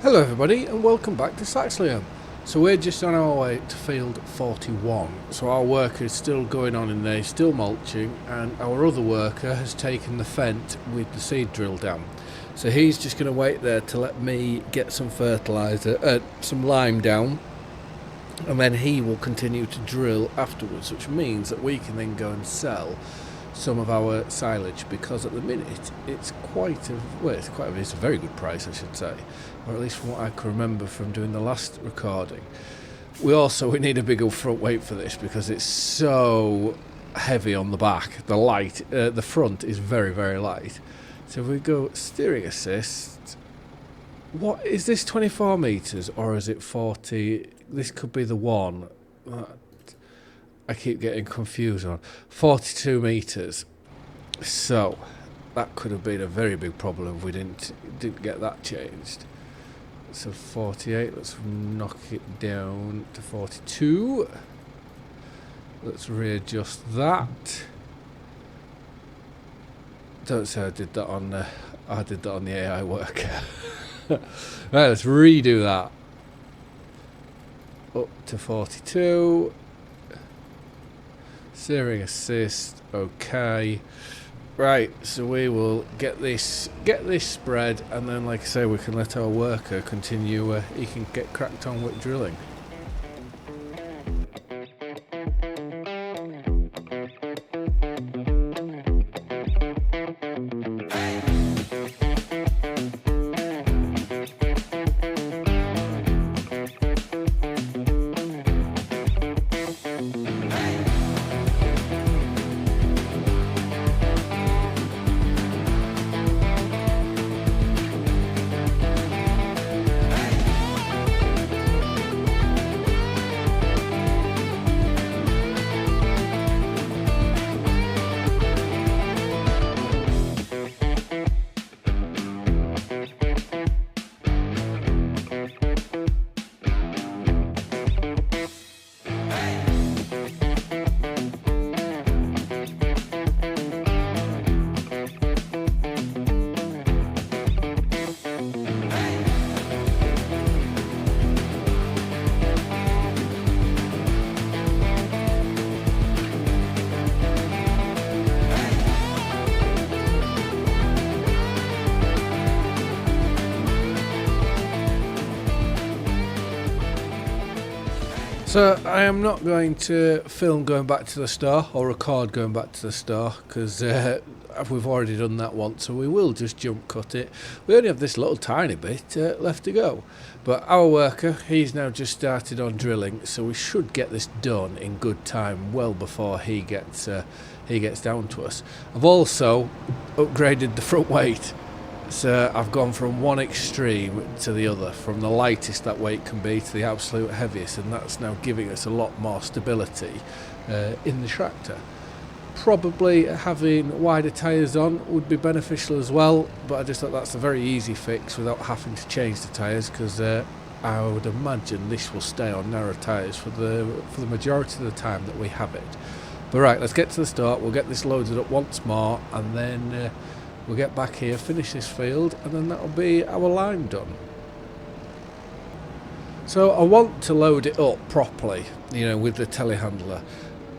Hello everybody and welcome back to Saxlingham. So we're just on our way to field 41. So our worker is still going on in there, still mulching, and our other worker has taken the fent with the seed drill down. So he's just going to wait there to let me get some fertiliser, some lime down, and then he will continue to drill afterwards, which means that we can then go and sell some of our silage, because at the minute it's it's a very good price, I should say, or at least from what I can remember from doing the last recording. We need a bigger front weight for this because it's so heavy on the back. The front is very, very light. So if we go steering assist, what is this, 24 meters or is it 40? This could be the one I keep getting confused on. 42 meters. So that could have been a very big problem if we didn't get that changed. So 48, let's knock it down to 42. Let's readjust that. Don't say I did that on the AI worker. Right, let's redo that. Up to 42. Steering assist, okay. Right, so we will get this spread, and then, like I say, we can let our worker continue. He can get cracked on with drilling. So I am not going to film going back to the store or record going back to the store because we've already done that once, so we will just jump cut it. We only have this little tiny bit left to go, but our worker, he's now just started on drilling, so we should get this done in good time, well before he gets down to us. I've also upgraded the front weight. So I've gone from one extreme to the other, from the lightest that weight can be to the absolute heaviest, and that's now giving us a lot more stability in the tractor. Probably having wider tyres on would be beneficial as well, but I just thought that's a very easy fix without having to change the tyres, because I would imagine this will stay on narrow tyres for the majority of the time that we have it. But right, let's get to the start. We'll get this loaded up once more, and then we'll get back here, finish this field, and then that'll be our lime done. So I want to load it up properly, with the telehandler.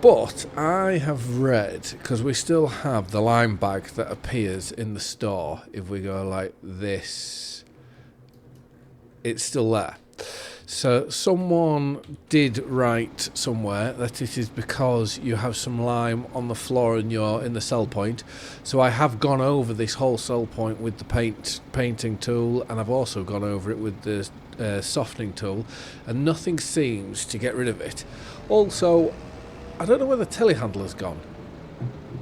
But I have read, because we still have the lime bag that appears in the store, if we go like this, it's still there. So someone did write somewhere that it is because you have some lime on the floor and you're in the sell point. So I have gone over this whole sell point with the painting tool, and I've also gone over it with the softening tool, and nothing seems to get rid of it. Also, I don't know where the telehandler's gone.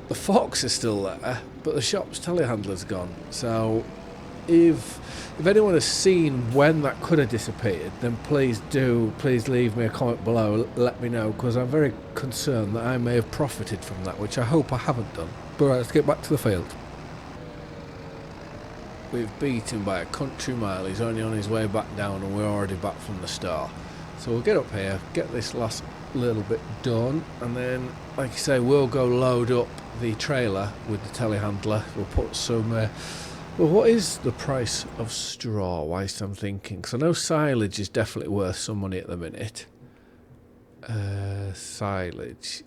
The forks are still there, but the shop's telehandler's gone. So if anyone has seen when that could have disappeared, then please leave me a comment below, let me know, because I'm very concerned that I may have profited from that, which I hope I haven't done. But right, let's get back to the field. We've beat him by a country mile. He's only on his way back down, and we're already back from the start. So we'll get up here, get this last little bit done, and then, like I say, we'll go load up the trailer with the telehandler. We'll put some Well, what is the price of straw? Whilst I'm thinking, because I know silage is definitely worth some money at the minute. Silage.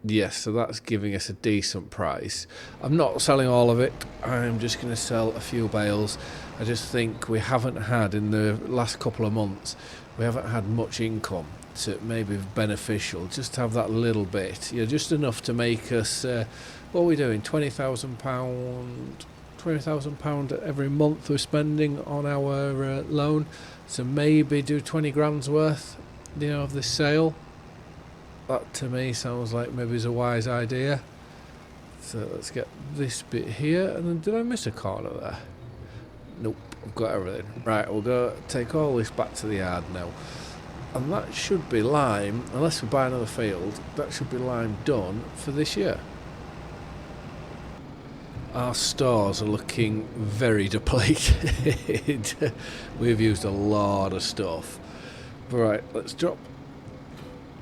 Yes, so that's giving us a decent price. I'm not selling all of it. I'm just going to sell a few bales. I just think we haven't had, in the last couple of months, we haven't had much income to maybe beneficial. Just to have that little bit, just enough to make us. What are we doing? £20,000. £20,000 every month we're spending on our loan. So maybe do 20 grand's worth, of this sale. That to me sounds like maybe is a wise idea. So let's get this bit here. And then did I miss a corner there? Nope, I've got everything. Right, we'll go take all this back to the yard now. And that should be lime, unless we buy another field, that should be lime done for this year. Our stores are looking very depleted. We've used a lot of stuff. Right, let's drop.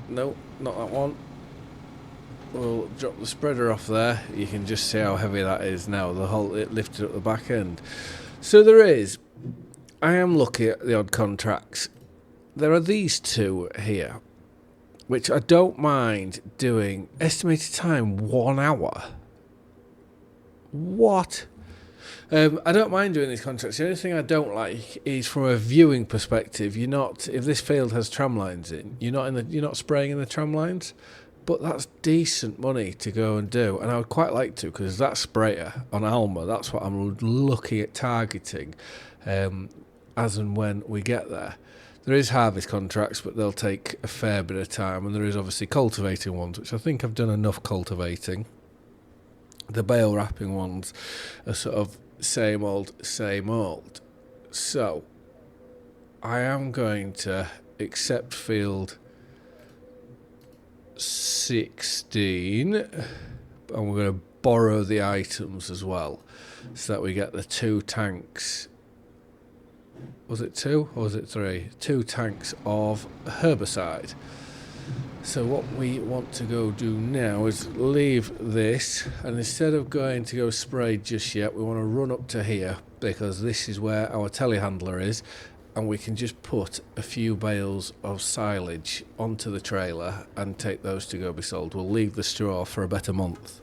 No, not that one. We'll drop the spreader off there. You can just see how heavy that is now. It lifted up the back end. So I am looking at the odd contracts. There are these two here, which I don't mind doing. Estimated time 1 hour. What? I don't mind doing these contracts. The only thing I don't like is from a viewing perspective. If this field has tram lines in, you're not spraying in the tram lines, but that's decent money to go and do, and I would quite like to, because that sprayer on Alma, that's what I'm looking at targeting, as and when we get there. There is harvest contracts, but they'll take a fair bit of time, and there is obviously cultivating ones, which I think I've done enough cultivating. The bale wrapping ones are sort of same old, same old. So, I am going to accept field 16, and we're going to borrow the items as well, so that we get the 2 tanks. Was it 2 or was it 3? 2 tanks of herbicide. So what we want to go do now is leave this, and instead of going to go spray just yet, we want to run up to here, because this is where our telehandler is, and we can just put a few bales of silage onto the trailer and take those to go be sold. We'll leave the straw for a better month.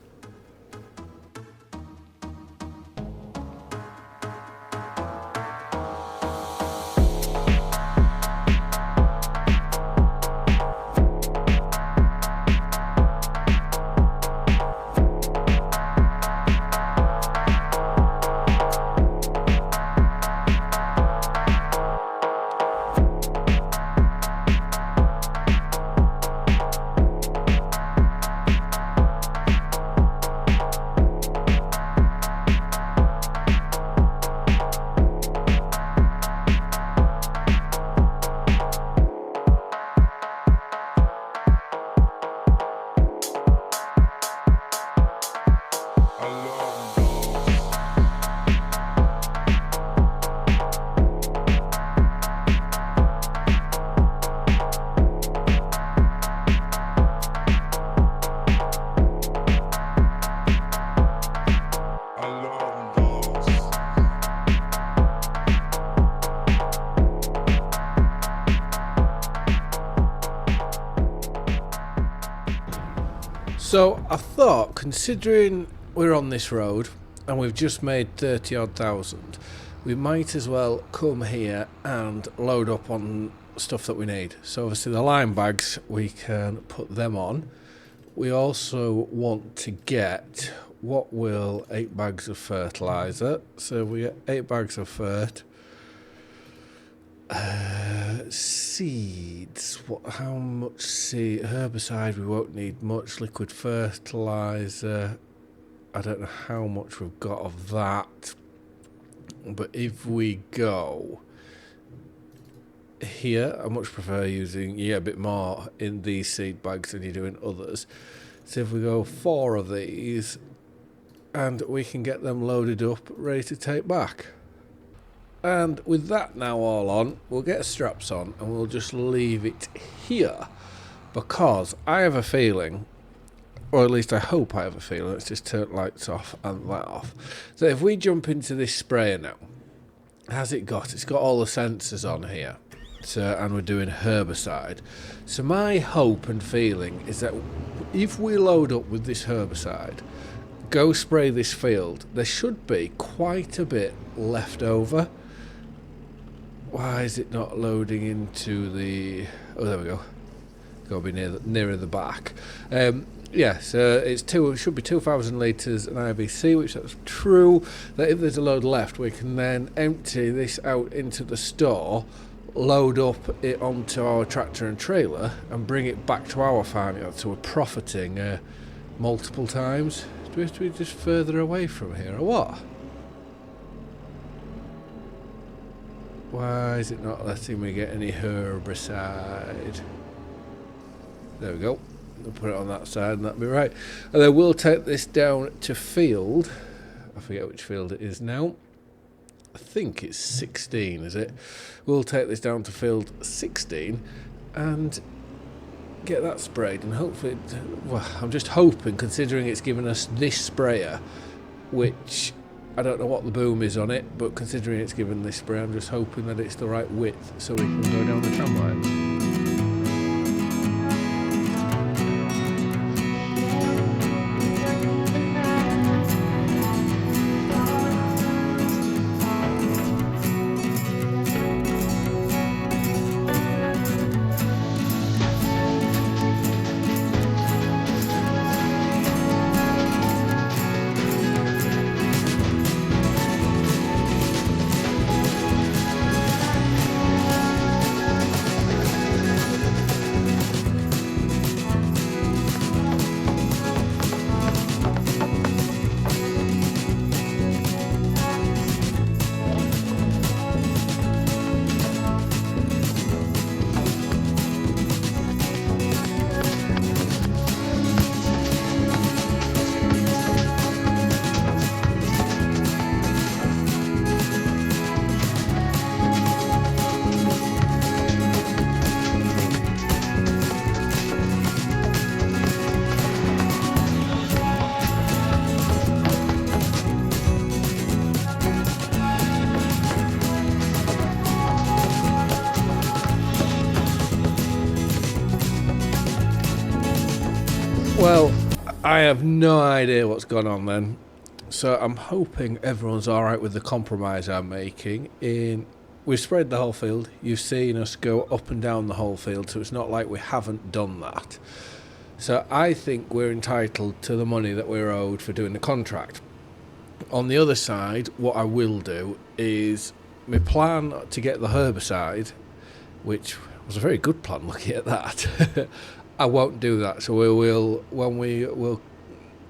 So I thought, considering we're on this road and we've just made 30 odd thousand, we might as well come here and load up on stuff that we need. So obviously the lime bags, we can put them on. We also want to get, 8 bags of fertiliser. So we get 8 bags of fert. Seeds. How much seed? Herbicide, we won't need much. Liquid fertiliser, I don't know how much we've got of that. But if we go here, I much prefer using a bit more in these seed bags than you do in others. So if we go 4 of these, and we can get them loaded up, ready to take back. And with that now all on, we'll get straps on and we'll just leave it here, because I have a feeling or at least I hope I have a feeling. Let's just turn lights off and that off. So if we jump into this sprayer now, it's got all the sensors on here. So, and we're doing herbicide. So my hope and feeling is that if we load up with this herbicide, go spray this field, there should be quite a bit left over. Why is it not loading into the... Oh, there we go. Got to be nearer the back. Yeah, so it should be 2,000 litres an IBC, which that's true. That if there's a load left, we can then empty this out into the store, load up it onto our tractor and trailer, and bring it back to our farmyard. So we're profiting multiple times. Do we have to be just further away from here, or what? Why is it not letting me get any herbicide? There we go. We'll put it on that side and that'll be right. And then we'll take this down to field. I forget which field it is now. I think it's 16, is it? We'll take this down to field 16 and get that sprayed. And hopefully, well, I'm just hoping, considering it's given us this sprayer, which I don't know what the boom is on it, but considering it's given this spray, I'm just hoping that it's the right width so we can go down the tram line. Well, I have no idea what's gone on then. So I'm hoping everyone's alright with the compromise I'm making. We've sprayed the whole field. You've seen us go up and down the whole field, so it's not like we haven't done that. So I think we're entitled to the money that we're owed for doing the contract. On the other side, what I will do is my plan to get the herbicide, which was a very good plan looking at that. I won't do that, so we'll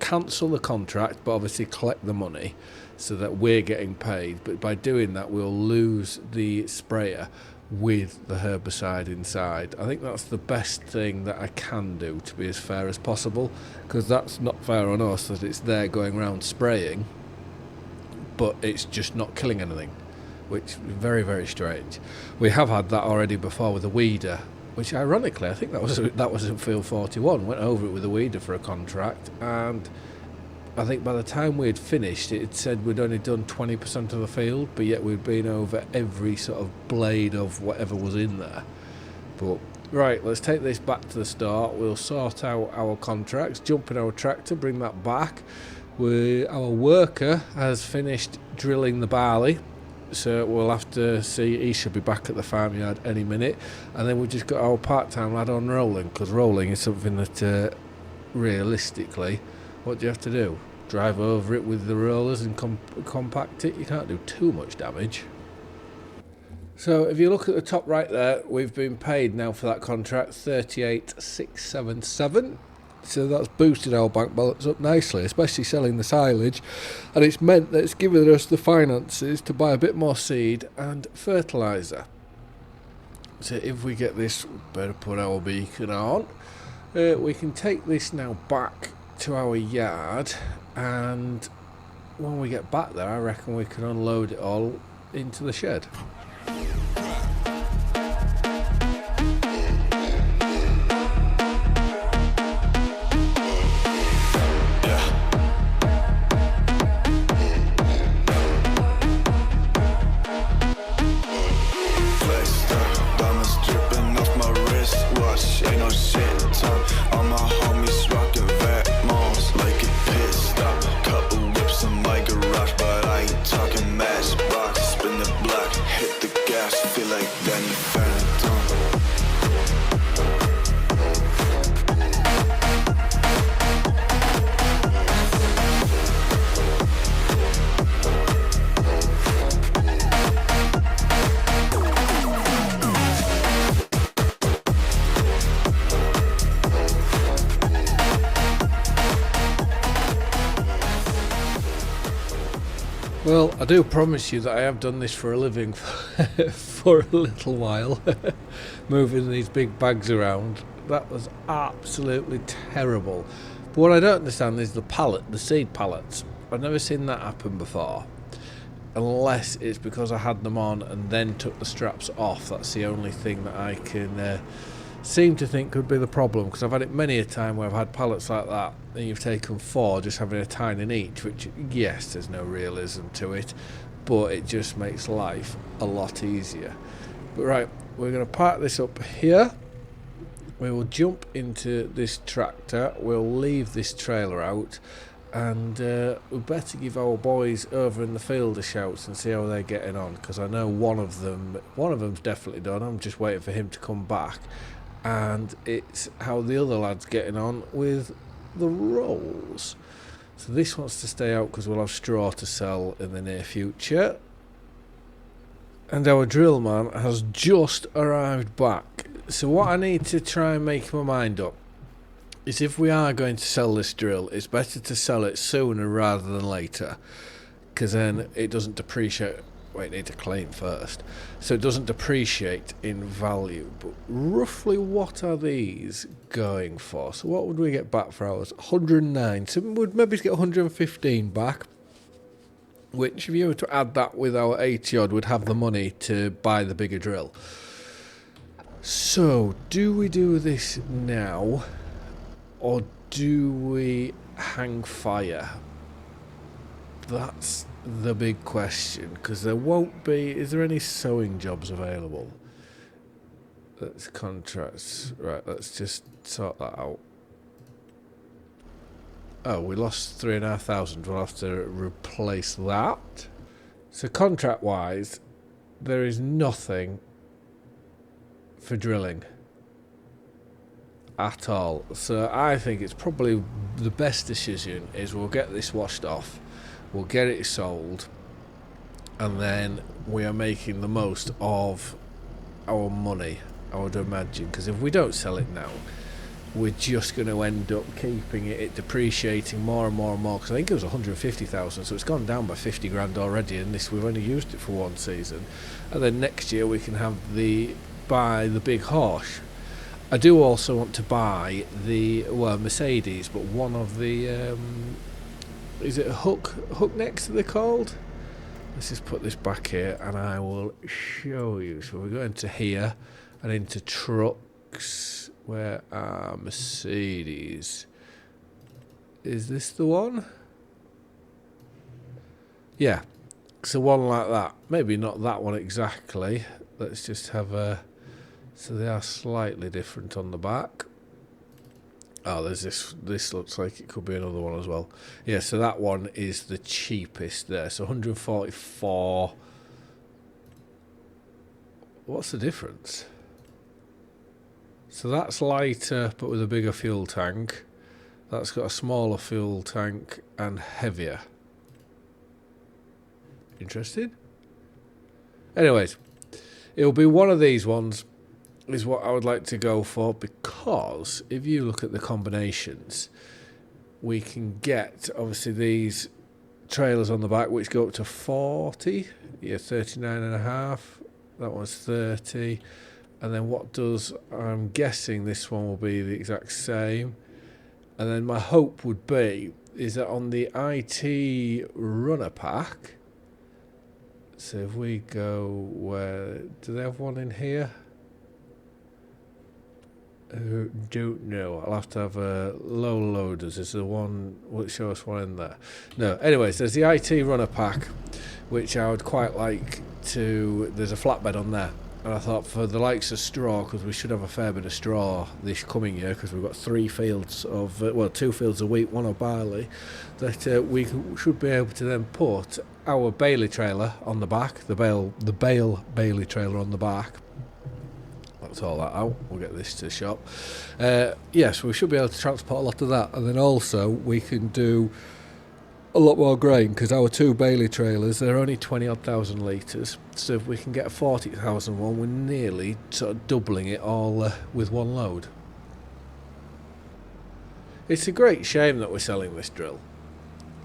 cancel the contract, but obviously collect the money so that we're getting paid. But by doing that, we'll lose the sprayer with the herbicide inside. I think that's the best thing that I can do to be as fair as possible, because that's not fair on us that it's there going around spraying, but it's just not killing anything, which is very, very strange. We have had that already before with a weeder, which ironically I think that was in field 41. Went over it with a weeder for a contract, and I think by the time we'd finished it said we'd only done 20% of the field, but yet we'd been over every sort of blade of whatever was in there. But right, let's take this back to the start. We'll sort out our contracts, jump in our tractor, bring that back. Our worker has finished drilling the barley, so we'll have to see. He should be back at the farmyard any minute, and then we've just got our part-time lad on rolling, because rolling is something that realistically, what do you have to do? Drive over it with the rollers and compact it? You can't do too much damage. So if you look at the top right there, we've been paid now for that contract 38,677. So that's boosted our bank balance up nicely, especially selling the silage, and it's meant that it's given us the finances to buy a bit more seed and fertiliser. So if we get this, better put our beacon on, we can take this now back to our yard, and when we get back there I reckon we can unload it all into the shed. flash, feel like Danny Phantom. Well, I do promise you that I have done this for a living for a little while, moving these big bags around. That was absolutely terrible. But what I don't understand is the seed pallets. I've never seen that happen before, unless it's because I had them on and then took the straps off. That's the only thing that I can seem to think could be the problem, because I've had it many a time where I've had pallets like that and you've taken 4 just having a tine in each, which, yes, there's no realism to it, but it just makes life a lot easier. But right, we're going to park this up here. We will jump into this tractor, we'll leave this trailer out, and we better give our boys over in the field a shout and see how they're getting on, because I know one of them's definitely done. I'm just waiting for him to come back, and it's how the other lad's getting on with the rolls. So this wants to stay out because we'll have straw to sell in the near future. And our drill man has just arrived back. So what I need to try and make my mind up is, if we are going to sell this drill, it's better to sell it sooner rather than later, because then it doesn't depreciate. Wait, need to claim first, so it doesn't depreciate in value. But roughly, what are these going for? So what would we get back for ours? 109. So we'd maybe get 115 back, which, if you were to add that with our 80 odd, would have the money to buy the bigger drill. So do we do this now, or do we hang fire? That's the big question, because there won't be. Is there any sewing jobs available? That's contracts. Right, let's just sort that out. Oh, we lost 3,500. We'll have to replace that. So contract wise, there is nothing for drilling at all. So I think it's probably the best decision is we'll get this washed off, we'll get it sold, and then we are making the most of our money, I would imagine, because if we don't sell it now, we're just going to end up keeping it depreciating more and more and more, because I think it was 150,000, so it's gone down by 50 grand already, and this, we've only used it for one season. And then next year we can have buy the big horse. I do also want to buy the Mercedes, but one of the is it a hook necks they're called? Let's just put this back here and I will show you. So we're going to here and into trucks. Where are Mercedes? Is this the one? Yeah, so one like that. Maybe not that one exactly. Let's just have a. So they are slightly different on the back. Oh, there's this. This looks like it could be another one as well. Yeah, so that one is the cheapest there. So 144. What's the difference? So that's lighter but with a bigger fuel tank. That's got a smaller fuel tank and heavier. Interested? Anyways, it'll be one of these ones is what I would like to go for, because if you look at the combinations, we can get obviously these trailers on the back which go up to 40. Yeah, 39.5. That one's 30. And then what does, I'm guessing this one will be the exact same. And then my hope would be is that on the IT runner pack, so if we go where, do they have one in here? Don't know. I'll have to have a low loaders. Is the one, will it show us one in there? No. Anyways, there's the IT runner pack, which I would quite like to, there's a flatbed on there. And I thought for the likes of straw, because we should have a fair bit of straw this coming year, because we've got 3 fields of, 2 fields of wheat, 1 of barley, that should be able to then put our Bailey trailer on the back, the bale Bailey trailer on the back. That's all that out. We'll get this to the shop. Yes, we should be able to transport a lot of that, and then also we can do a lot more grain, because our 2 Bailey trailers, they're only 20-odd thousand litres, so if we can get a 40,000 one, we're nearly sort of doubling it all with one load. It's a great shame that we're selling this drill.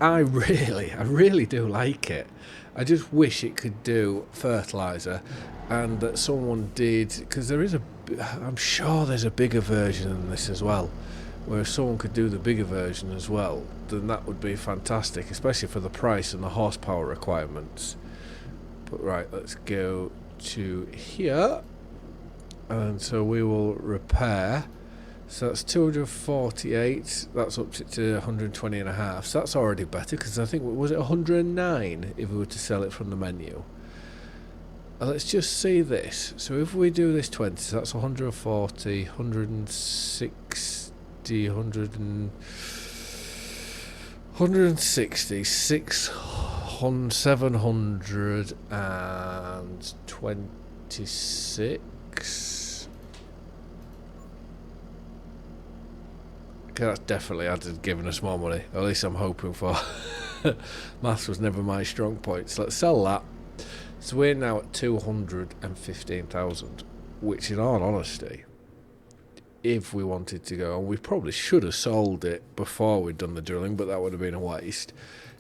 I really do like it. I just wish it could do fertiliser, and that someone did, because I'm sure there's a bigger version than this as well, where if someone could do the bigger version as well, then that would be fantastic, especially for the price and the horsepower requirements. But right, let's go to here, and so we will repair. So that's 248, that's up to 120 and a half, so that's already better, because I think, was it 109 if we were to sell it from the menu? Let's just see this. So if we do this 20, so that's 140, 160, 160, 726. Okay, that's definitely added, giving us more money. At least I'm hoping for. Maths was never my strong point. So let's sell that. So we're now at 215,000, which in all honesty, if we wanted to go, and we probably should have sold it before we'd done the drilling, but that would have been a waste.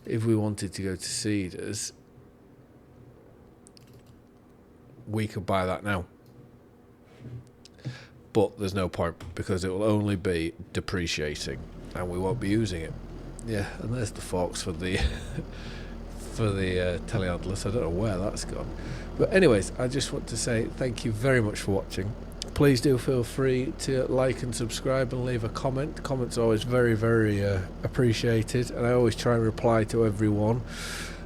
If we wanted to go to seeders, we could buy that now. But there's no point, because it will only be depreciating and we won't be using it. Yeah, and there's the forks for the for the telehandler, so I don't know where that's gone. But anyways, I just want to say thank you very much for watching. Please do feel free to like and subscribe and leave a comment. Comments are always very, very appreciated, and I always try and reply to everyone.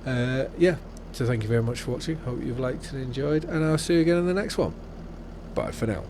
Yeah, so thank you very much for watching. Hope you've liked and enjoyed, and I'll see you again in the next one. Bye for now.